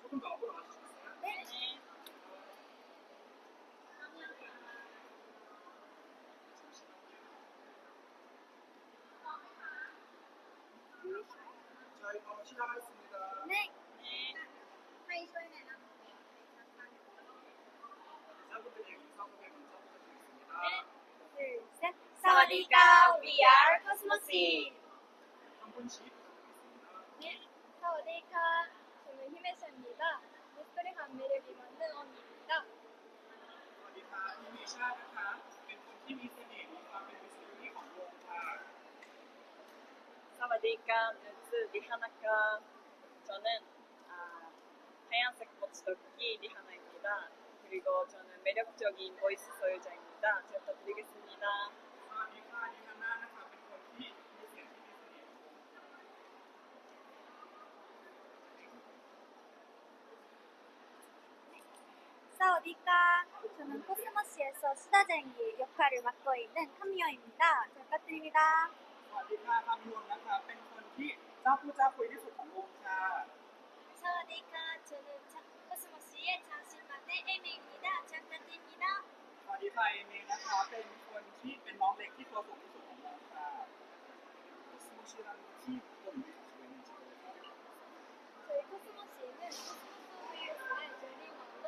조금 더 앞으로 가주시겠어요? 네. 저희 바로 시작하겠습니다. 네. 기자분들의 인사소개 먼저 부탁드리겠습니다. 둘, 셋. 사와디카, we are Cosmos. 한 분씩 부탁드리겠습니다. 네. 사와디카. 저는 히메샤입니다. 목소리 감미를 비맞는 언니입니다. สวัสดีค่ะพี่เมชานะคะเป็นคนที่มีเสน่ห์มีความเป็นมิสซิลี่ของวงค่ะ 사와디카, 누츠 리하나카. 저는 하얀색 멋지덕기 리하나입니다. 그리고 저는 매력적인 보이스 소유자입니다. 잘 부탁드리겠습니다. สวัสดีค่ะดิฮาน่านะคะเป็นคนที่มีเสียงที่มีเสน่ห์ของวงค่ะ 사와디카. 저는 코스모스에서 수다쟁이 역할을 맡고 있는 카미오입니다. 잘 부탁드립니다. สวัสดีค่ะคำยวนนะคะเป็นคนที่เจ้าพูดเจ้าคุยที่สุดของวงค่ะ 사와디카. 저는 코스모스의 장신반의 에미입니다. 잘 부탁드립니다. สวัสดีค่ะเอเมนะคะเป็นคนที่เป็นน้องเล็กที่ตัวสูงที่สุดของวงค่ะ스무시라는 팀 어떤 의미 가지고 있는지 저희 코스모스에는 코스모스 우유의 조리마로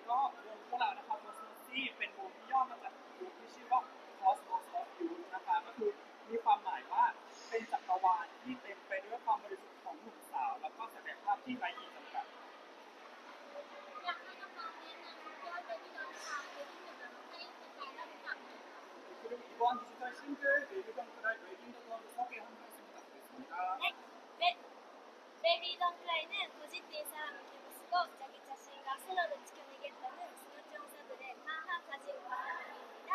ก็วงพวกเรานะคะ Cosmos ที่เป็นวงที่ย่อมาจากวงที่ชื่อว่า Cosmos of Youth นะคะก็คือมีความหมายว่าเป็นจักรวาลที่เต็มไปด้วยความบริสุทธิ์ของหนุ่มสาวแล้วก็ศักยภาพที่ไร้ขีดจำกัด 그리고 이번 디지털 싱글 베이비덩크라이 웨딩더그를 소개 한번 했으면 좋겠습니다. 네. 베이비 덩크라이는 고집진 사람을 쓰고 자기 자신과 서로를 지켜내겠다는 스노트용사들의 강한 가진 바람입니다.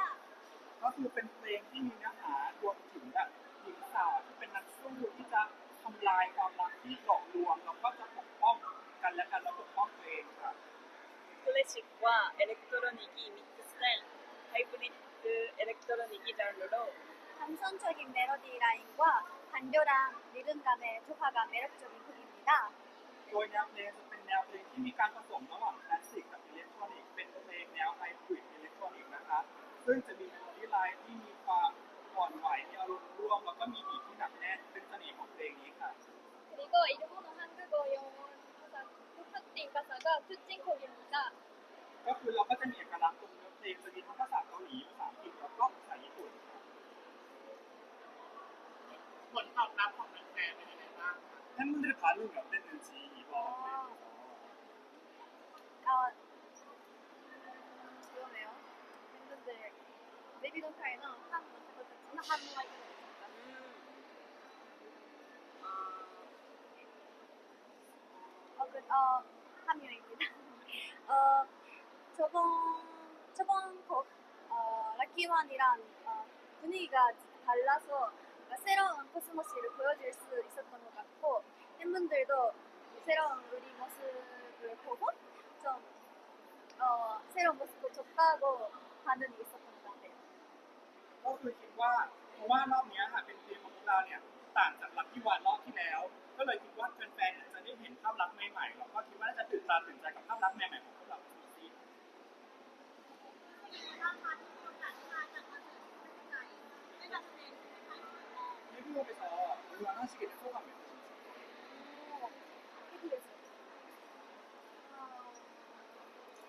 ก็คือเป็นเพลงที่มีเนื้อหารวมถึงแบบหญิงสาวที่เป็นนักสู้ที่จะทำลายความรักที่หลอกลวงแล้วก็จะปกป้องกันและกันและปกป้องตัวเองค่ะ 클래식과 엘렉트로닉이 믹스된 하이브리드 엘렉트로닉 장르로 감성적인 멜로디 라인과 간결한 리듬감의 조화가 매력적인 곡입니다. โดยแนวเพลงจะเป็นแนวเพลงที่มีการผสมระหว่างคลาสสิกกับอิเล็กทรอนิกส์เป็นเพลงแนวไฮบริดอิเล็กทรอนิกส์นะคะซึ่งจะมีเมโลดี้ไลน์ที่มีความอ่อนไหวมีอารมณ์ร่วมแล้วก็มีบีทที่หนักแน่นเป็นเสน่ห์ของเพลงนี้ค่ะ 그리고 일본어 한국어 영어 가사 섞인 가사가 특징곡입니다. ก็คือเราก็จะมีเอกลักษณ์ตรงเนื้อเพลงจะมีทั้งภาษาเกาหลีภาษาอังกฤษแล้วก็ภาษาญี่ปุ่นค่ะ ผลตอบรับของแฟนๆเป็นยังไงบ้างคะ 팬분들의 반응이 어땠는지 이번 그러네요. 팬분들 베이비 덩크라이는 한국 한국말 하미오입니다. 저번 곡 락키원이랑 분위기가 달라서 새로운 코스모스를 보여줄 수 있었던 것 같고 팬분들도 새로운 우리 모습을 보고 좀 새로운 모습도 좋다고 반응이 있었던 것 같아요. ก็คือคิดว่าเพราะว่ารอบนี้ค่ะเป็นเพลงของพวกเราเนี่ยต่างจากลักกี้วันรอบที่แล้ว ก็เลยคิดว่าแฟนๆเนี่ยจะได้เห็นภาพลักษณ์ใหม่ๆแล้วก็คิดว่าน่าจะตื่นตาตื่นใจกับภาพลักษณ์ใหม่ๆของพวกเราจริงๆ태국에서 응원하시게 된 소감이 어떠신가요?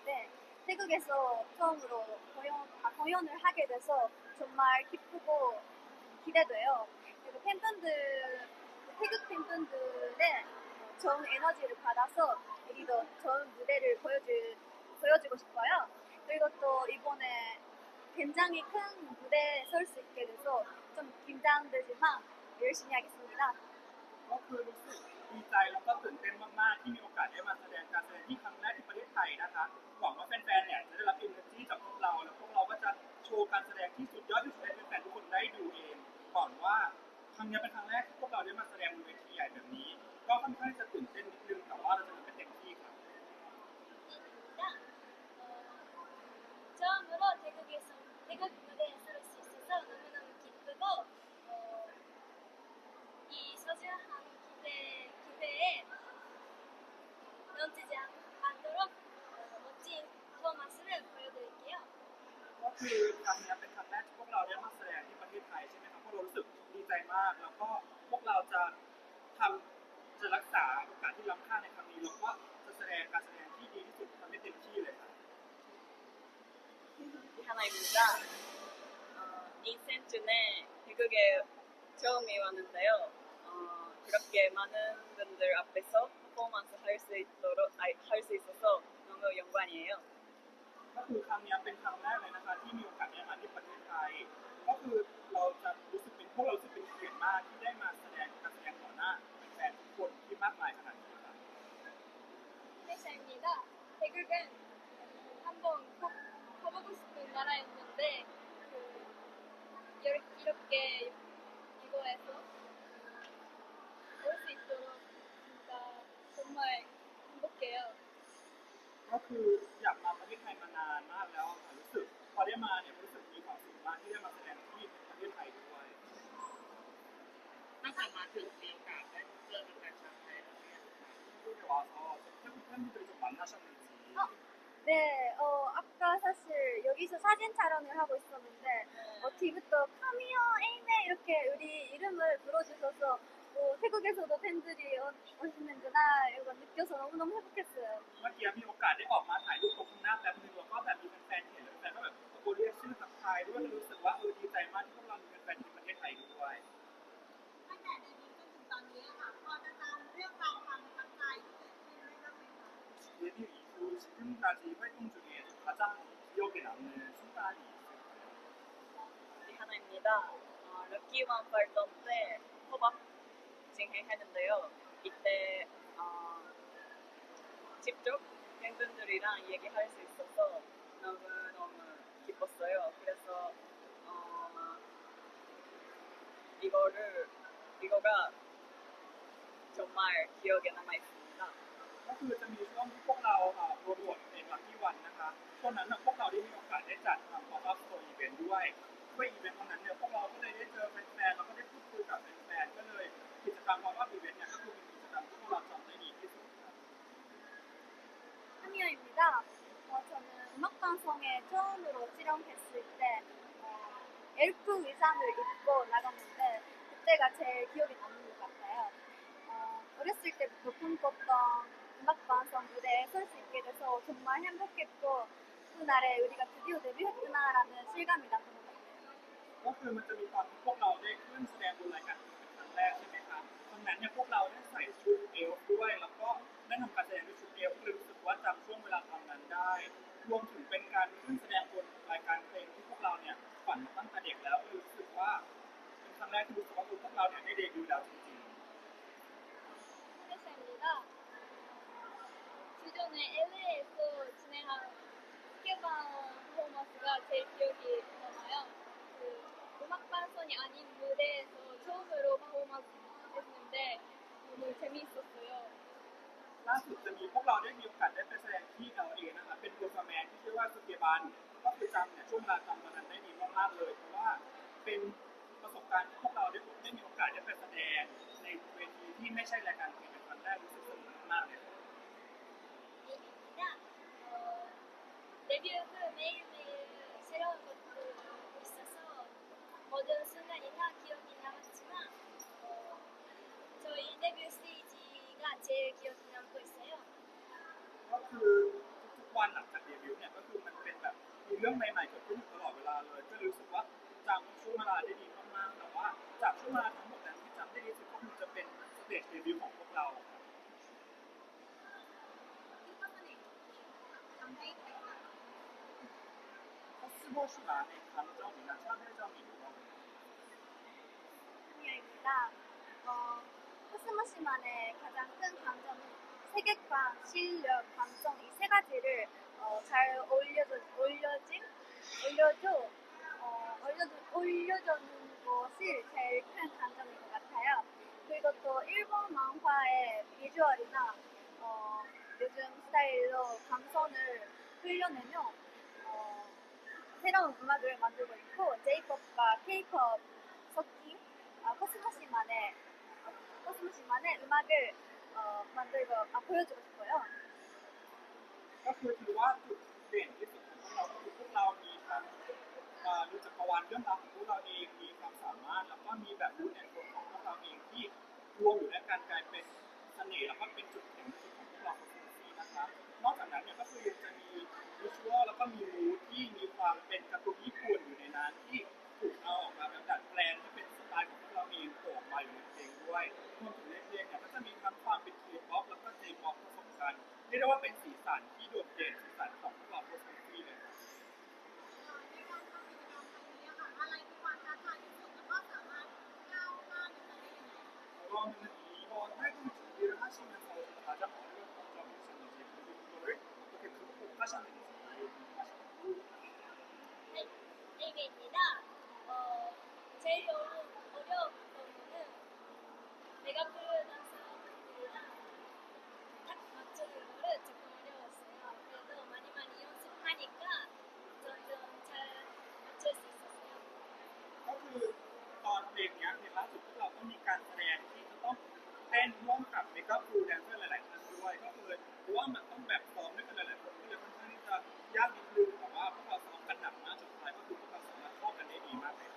네, 태국에서 처음으로 공연을 하게 돼서 정말 기쁘고 기대돼요. 그리고 태국 팬분들의 좋은 에너지를 받아서 우리도 좋은 무대를 보여주고 싶어요. 그리고 또 이번에 굉장히 큰 무대에 설 수 있게 돼서 좀 긴장되지만 열심히 하겠습니다. ก็คือรู้สึกดีใจแล้วก็ตื่นเต้นมากๆที่มีโอกาสได้มาแสดงการแสดงที่ครั้งแรกที่ประเทศไทยนะคะหวังว่าแฟนๆเนี่ยจะได้รับ energy จากพวกเราแล้วพวกเราก็จะโชว์การแสดงที่สุดยอดที่สุดให้แฟนๆทุกคนได้ดูเองหวังว่าครั้งนี้เป็นครั้งแรกที่พวกเราได้มาแสดงบนเวทีใหญ่แบบนี้ก็ค่อนข้างจะตื่นเต้นนิดนึงแต่ว่าเราจะทำให้เต็มที่ค่ะ 처음으로 태국 무대에 설 수 있어서 너무너무 기쁘고 คือครั้งนี้เป็นครั้งแรกที่พวกเราได้มาแสดงที่ประเทศไทยใช่ไหมครับพวกเรารู้สึกดีใจมากแล้วก็พวกเราจะจะรักษาโอกาสที่ล้ำค่าในครั้งนี้แล้วก็จะแสดงการแสดงที่ดีที่สุดทำให้เต็มที่เลยครับ 하나입니다. 인생 중에 태국에 처음이 왔는데요. 그렇게 많은 분들 앞에서 퍼포먼스 할 수 있도록 할 수 있어서 너무 영광이에요. ก็คือครั้งนี้เป็นครั้งแรกเลยนะคะที่มีโอกาสได้มาที่ประเทศไทยก็คือเราจะรู้สึกเป็นพวกเรารู้สึกเป็นเกียรติมากที่ได้มาแสดงการแสดงต่อหน้าแฟนๆทุกคนที่มากมายขนาดนี้ครับ 인도네시아입니다. 태국은 한번 꼭 가보고 싶은 나라였는데 이렇게 이거에서 올 수 있도록 진짜 정말 행복해요. ก็คืออยากมาประเทศไทยมานานมากแล้วค่ะรู้สึกพอได้มาเนี่ยรู้สึกมีความสุขมากที่ได้มาแสดงที่ประเทศไทยด้วย ตั้งแต่มาถึงมีโอกาสได้เจอแฟนชาวไทยแล้วเนี่ย 한국에 와서 태국 팬분들이 좀 만나셨는지 네, 아까 사실 여기서 사진 촬영을 하고 있었는데 뒤부터 카미어 에이메 이렇게 우리 이름을 불러주셔서 태국에서도 팬들이 오시는구나 이거 느껴서 너무너무 행복했어요. เมื่อกี้มีโอกาสได้ออกมาถ่ายรูปตรงข้างหน้าแป๊บนึงแล้วก็แบบมีแฟนๆเห็นแล้วแฟนก็แบบตะโกนเรียกชื่อทักทายด้วยรู้สึกว่าดีใจมากที่พวกเรามีแฟนๆที่ประเทศไทยด้วย ตั้งแต่เดือนนี้จนถึงตอนนี้ค่ะพอจะจำเรื่องราวความประทับใจที่เกิดขึ้นได้บ้างไหมคะ 데뷔 이후 지금까지 활동 중에 가장 기억에 남는 순간이 하나입니다. 럭키원 활동 때 호박 진행했는데요. 이때 직접 팬분들이랑 얘기할 수 있어서 너무너무 기뻤어요. 그래서 이거가 정말 기억에 남아 있습니다. ก็คือจะมีช่วงที่พวกเราโปรโมทเพลง Lucky One นะคะช่วงนั้นพวกเราได้มีโอกาสได้จัดpop-up store event ด้วยอีเวนต์วันนั้นเนี่ยพวกเราก็เลยได้เจอแฟนๆแล้วก็ได้พูดคุยกับแฟนๆก็เลยกิจกรรม pop-up event เนี่ยก็คือเป็นกิจกรรมที่พวกเราจำได้ดีที่สุดครับ 하미어입니다. 저는 음악방송에 처음으로 출연했을 때 엘프 의상을 입고 나갔는데 그때가 제일 기억에 남는 것 같아요. 어렸을 때부터 꿈꿨던 음악방송 무대에 설 수 있게 돼서 정말 행복했고 그날에 우리가 드디어 데뷔했구나라는 실감이 나는 것 같아요. ก็คือมันจะมีตอนที่พวกเราได้ขึ้นแสดงบนรายการเป็นครั้งแรกใช่ไหมครับตอนนั้นเนี่ยพวกเราได้ใส่ชุดเอลฟ์ด้วยแล้วก็ได้ทำการแสดงด้วยชุดเอลฟ์ก็เลยรู้สึกว่าจำช่วงเวลาตอนนั้นได้รวมถึงเป็นการขึ้นแสดงบนรายการเพลงที่พวกเราเนี่ยฝันมาตั้งแต่เด็กแล้วก็รู้สึกว่าเป็นครั้งแรกที่รู้สึกว่าพวกเราเนี่ยได้เดบิวต์แล้วจริง 하미어입니다. 기존에 LA에서 진행한 스케방 퍼포먼스가 제일 기억이 남아요. 음악방송이 아닌 무대에서 처음으로 퍼포먼스 했는데 너무 재미있었어요. ๆล่าสุดจะมีพวกเราได้มีโอกาสได้ไปแสดงที่ LA นะครับเป็นเพอร์ฟอร์แมนซ์ที่ชื่อว่าสเกบันก็คือจำเนี่ยช่วงเวลาจำวันนั้นได้ดีมากๆเลยเพราะว่าเป็นประสบการณ์ที่พวกเราได้มีโอกาสได้ไปแสดงในเวทีที่ไม่ใช่รายการเพลงเป็นครั้งแรกรู้สึกสนุกมากเลย 데뷔입니다. 데뷔 후 매일매일 새로운 것도 보고 있어서 모든 순간이 다 기억이 남았지만 저희 데뷔 스테이지가 제일 기억이 남고 있어요. ก็คือทุกๆวันหลังจากเดบิวต์เนี่ยก็คือมันเป็นแบบมีเรื่องใหม่ๆเกิดขึ้นอยู่ตลอดเวลาเลยก็เลยรู้สึกว่าจำช่วงเวลาได้ดีมากๆแต่ว่าจากช่วงเวลาทั้งหมดนั้นที่จำได้ดีที่สุดก็คงจะเป็นสเตจเดบิวต์ของพวกเราครับ 코스모시만의 감정이나 차별점이 뭐라고 하미어입니다. 코스모시만의 가장 큰 강점은 세계관, 실력, 감성 이 세 가지를 잘 올려주는 것이 제일 큰 강점인 것 같아요. 그리고 또 일본 만화의 비주얼이나 요즘 스타일로 감성을 흘려내며 새로운 음악을 만들고 있고 J-pop과 K-pop 섞인 코스모시만의 음악을 만들고 보여주고 싶어요. ก็คือถือว่าจุดเด่นที่สุดของพวกเราก็คือพวกเรามีทั้ง 그러면 이번 활동 준비를 하시면서 가장 어려웠던 점이 있었는지 그리고 그거를 어떻게 극복하셨는지 네, 네이베입니다. 제일 어려웠던 거는 내가 부르는 사람들이랑 딱 맞추는 거를 조금 어려웠어요. 그래도 많이 연습하니까 점점 잘 맞출 수 있었어요. ก็คือตอนเพลงเนี้ยเพลงล่าสุดพวกเราก็มีการแสดงที่จะต้องเต้นร่วมกับเมกะฟูแดนเซอร์หลายๆท่านด้วยก็คือเพราะว่ามันต้องแบบซ้อมด้วยกันหลายๆคนก็เลยค่อนข้างที่จะยากนิดนึงแต่ว่าพวกเราซ้อมกันหนักมากสุดท้ายก็คือพวกเราสามารถเข้ากันได้ดีมากเลย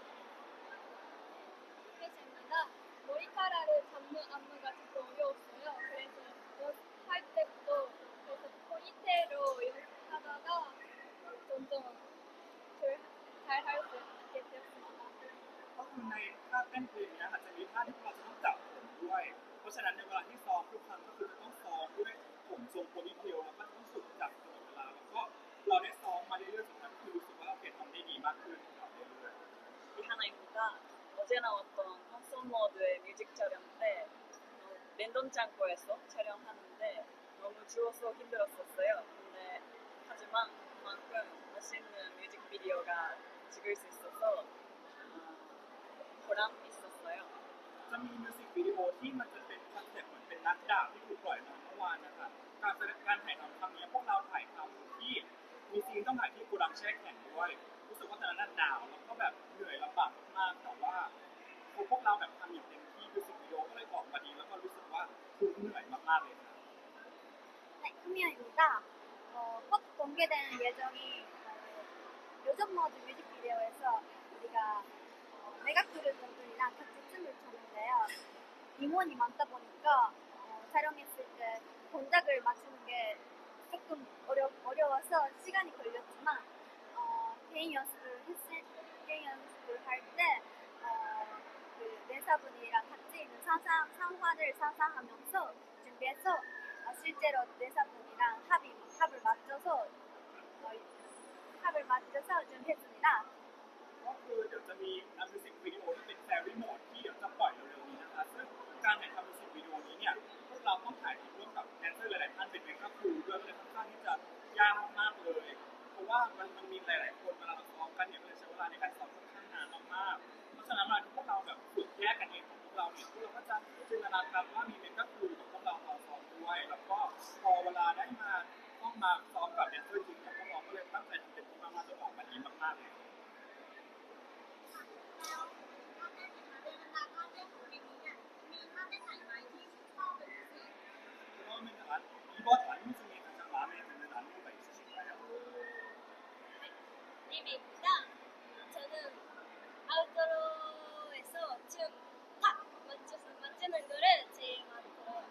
회사입니다. 머리카락을 잡는 안무가 조금 어려웠어요. 그래서 연습할 때부터 그래서 포니테일로 연습하다가 점점 잘 할 수 있게 되었습니다. ก็คือในท่าเต้นเพลงเนี้ยอาจจะมีท่าที่พวกเราจะต้องจับผมด้วย เพราะฉะนั้นในเวลาที่ซ้อมทุกครั้งก็คือจะต้องซ้อมด้วยผมทรงโพนิเทลแล้วก็ต้องฝึกจับตลอดเวลาแล้วก็เราได้ซ้อมมาเรื่อยๆสุดท้ายก็คือรู้สึกว่าเราเก่งทำได้ดีมากขึ้นครับเรื่อย 이하나입니다. 어제 나왔던 펑션 모드의 뮤직 촬영 때 랜덤 창고에서 촬영하는데 너무 추워서 힘들었었어요. 근데 하지만 그만큼 멋있는 뮤직비디오가 찍을 수 있어서 보람 있었어요. ๆจะมีมิวสิกวิดีโอที่มันจะเป็นคอนเซ็ปต์เหมือนเป็นนักดาบที่ถูกปล่อยมาเมื่อวานนะครับการถ่ายทำครั้งนี้พวกเราถ่ายทำที่มีซีนต้องถ่ายที่โกดังแช่แข็งด้วยรู้สึกว่าตอนนั้นหนาวแล้วก็แบบเหนื่อยลำบากมากแต่ว่าพวกเราแบบทำอย่างเต็มที่มิวสิกวิดีโอก็เลยออกมาดีแล้วก็รู้สึกว่าคุ้มเหนื่อยมากๆเลยครับ 네, 카미아입니다. 곧 공개되는 예정인 요정 모드 뮤직비디오에서 우리가 메가크루 분들이랑 같이 춤을 췄는데요. 인원이 많다 보니까 촬영했을 때 동작을 맞추는 게 조금 어려워서 시간이 걸렸지만 개인 연습을 할 때 그 댄서분이랑 같이 있는 상황을 상상하면서 준비해서 실제로 댄서분이랑 합을 맞춰서 좀 했습니다. ก็คือเดี๋ยวจะมีมิวสิกวิดีโอที่เป็นแฟรี่โหมดที่เดี๋ยวจะปล่อยเร็วๆนี้นะคะซึ่งการถ่ายทำมิวสิกวิดีโอนี้เนี่ยพวกเราต้องถ่ายทำร่วมกับแดนเซอร์หลายๆท่านเป็นเมคอัพครูด้วยเลยค่อนข้างที่จะยากมากๆเลยเพราะว่ามันมีหลายๆคนเวลาเราซ้อมกันเนี่ยก็เลยใช้เวลาในการซ้อมค่อนข้างนานมากๆเพราะฉะนั้นเวลาที่พวกเราแบบฝึกแยกกันเองของพวกเราเนี่ยพวกเราก็จะจินตนาการว่ามีเมคอัพครูกับพวกเราตอนซ้อมด้วยแล้วก็พอเวลาได้มาต้องมาซ้อมกับแดนเซอร์จริงเนี่ยพวกเราก็เลยตั้งใจทำเต็มที่มากๆจนออกมาดีมากๆเลย แล้วท่าเต้นนะคะเดือนละท่าเต้นของเพลงนี้เนี่ยมีท่าเต้นไหนไหมที่ชอบเป็นพิเศษ 그러면 이번 안무 중에 가장 마음에 드는 안무가 있으실까요? 네이베입니다. 저는 아우트로에서 춤팍 맞추는 거를 제일 마음에 들어요.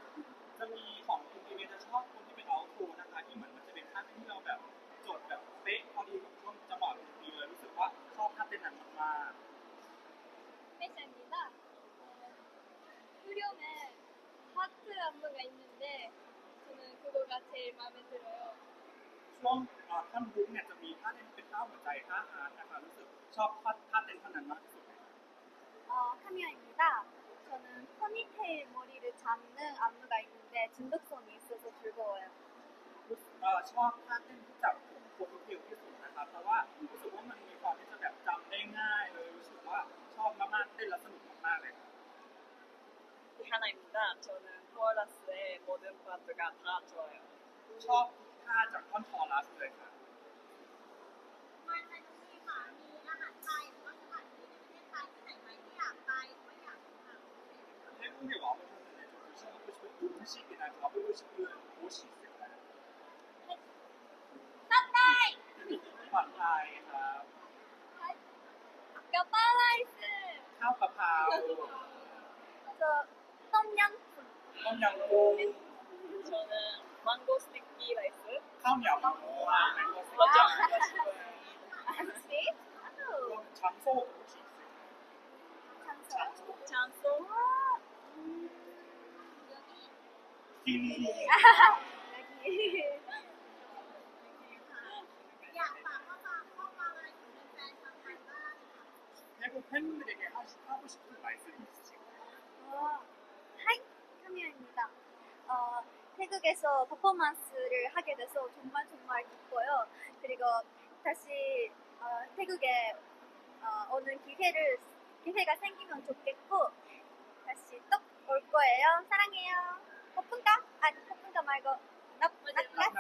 จะมีของคุณเอเมจะชอบคนที่เป็นเอาท์โทนะคะที่เหมือนมันจะเป็นท่าเต้นที่เราแบบจดแบบเป๊ะพอดีกับช่วงจังหวะดนตรีเลยรู้สึกว่าชอบท่าเต้นนั้นมาก 회사입니다. 후렴에 하트 안무가 있는데 저는 그거가 제일 마음에 들어요. ๆช่วงท่อนฮุกเนี่ยจะมีท่าเต้นเป็นท่าหัวใจท่าฮาร์ดนะคะรู้สึกชอบท่าเต้นท่านั้นมากที่สุดเลย 카미아입니다. 저는 포니테일 머리를 잡는 안무가 있는데 중독성이 있어서 즐거워요. ชอบท่าเต้นที่จับผมโคตรเทลที่สุดนะคะเพราะว่ารู้สึกว่ามันมีความที่จะแบบจำได้ง่ายเลยรู้สึกว่าชอบมากๆเต้นแล้วสนุกมากๆเลย 이하나입니다. 저는 코어라스의 모든 파트가 다 좋아요. ชอบท่าจากท่อนคอรัสเลยค่ะ วันไทยตรงนี้ค่ะมีอาหารไทยหรือว่าสถานที่ในประเทศไทยที่ไหนไหมที่อยากไปหรือว่าอยากทำ 태국에 와보셨는데 좀 드셔보고 싶은 음식이나 가보고 싶은 곳이 있을까요? 썸다이! 팟타이, 뼈바라이스! ข้าวกะเพรา 저 똠양꿍. ต้มยำกุ้ง 저는 망고 스티키 라이스. ข้าวเหนียวมะม่วง 맞아. 스윗? รวมถึงช้างโซ่กับชีส 장소. 찬소. 여기. ที่นี่ 여기. อยากฝากข้อความอะไรถึงแฟนๆชาวไทยบ้างค่ะ 태국 팬분들에게 하고 싶은 말씀이 있으실까요? はい。 하미입니다. 태국에서 퍼포먼스를 하게 돼서 정말 기뻐요. 그리고 다시 태국에 오는 기회가 생기면 좋겠고 다시 또 올 거예요. 사랑해요. 퍼푼가? 아니 퍼푼가 말고 낙낙가.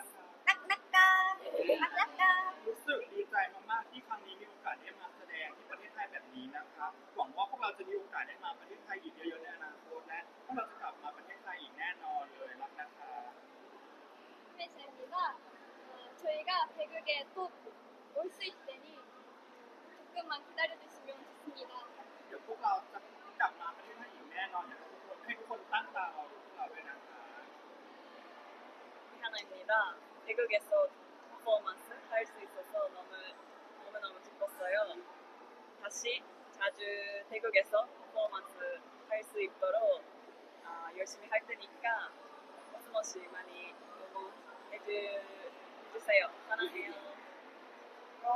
รู้สึกดีใจมากๆที่ครั้งนี้มีโอกาสได้มาแสดงที่ประเทศไทยแบบนี้นะครับหวังว่าพวกเราจะมีโอกาสได้มาประเทศไทยอีกเยอะๆในอนาคตและพวกเราจะกลับมาประเทศไทยอีกแน่นอนเลยรักนะคะ 회사입니다. 저희가 태국에 또 올 수 있으니 조금만 기다려주시면 좋습니다. เดี๋ยวพวกเราจะกลับมาประเทศไทยอีกแน่นอนอยากให้ทุกคนตั้งตารอดูพวกเราด้วยนะคะ 하나입니다. 태국에서 퍼포먼스 할 수 있어서 너무너무 기뻤어요. 다시 자주 태국에서 퍼포먼스 할 수 있도록 열심히 할 테니까 코스모시 많이 응원해주세요. 사랑해요. ก็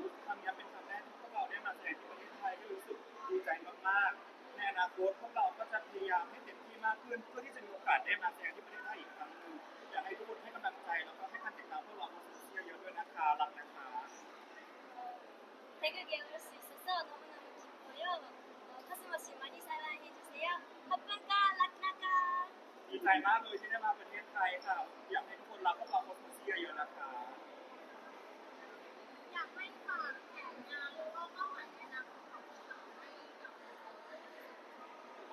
รู้สึกครั้งนี้เป็นครั้งแรกที่พวกเราได้มาแสดงที่ประเทศไทยก็รู้สึกดีใจมากๆในอนาคตพวกเราก็จะพยายามให้เต็มที่มากขึ้นเพื่อที่จะมีโอกาสได้มาแสดงที่ประเทศไทยอีกครั้งหนึ่งอยากให้ทุกคนให้กำลังใจแล้วก็ให้การติดตามพวกเราเยอะๆด้วยนะคะรักนะคะ 태국에 올 수 있어서 너무너무 기뻐요. 코스모시 많이 사랑해주세요. 퍼푼가 락나가. ดีใจมากเลยที่ได้มาประเทศไทยค่ะอยากให้ทุกคนรักพวกเราโคสโมเยอะๆนะคะ อยากให้ฝากแผนงานหรือว่าเป้าหมายในอนาคตของพวกเราให้กับ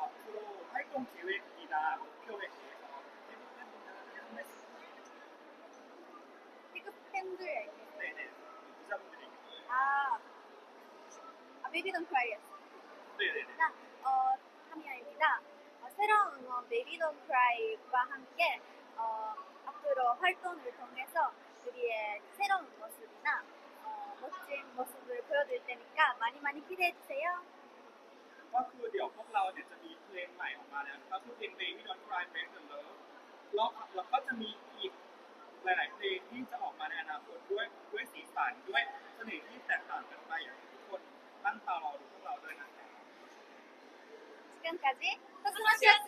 앞으로 활동 계획이나 목표에 대해서 태국 팬분들한테 한 말씀 태국 팬들에게 네네 기자분들에게 Baby Don't Cry였어. 네네네 하미야입니다. 새로운 음원 Baby Don't Cry과 함께 앞으로 활동을 통해서 우리의 새로운 모습이나 멋진 모습을 보여드릴 테니까 많이 기대해주세요. ก็คือเดี๋ยวพวกเราเนี่ยจะมีเพลงใหม่ออกมาแล้วก็คือเพลง Baby Don't Cry Break the Love แล้วก็จะมีอีกหลายๆเพลงที่จะออกมาในอนาคตด้วยสีสันด้วยเสน่ห์ที่แตกต่างกันไปอยากให้ทุกคนตั้งตารอดูพวกเราด้วยนะครับ 지금까지 코스모스였습니다.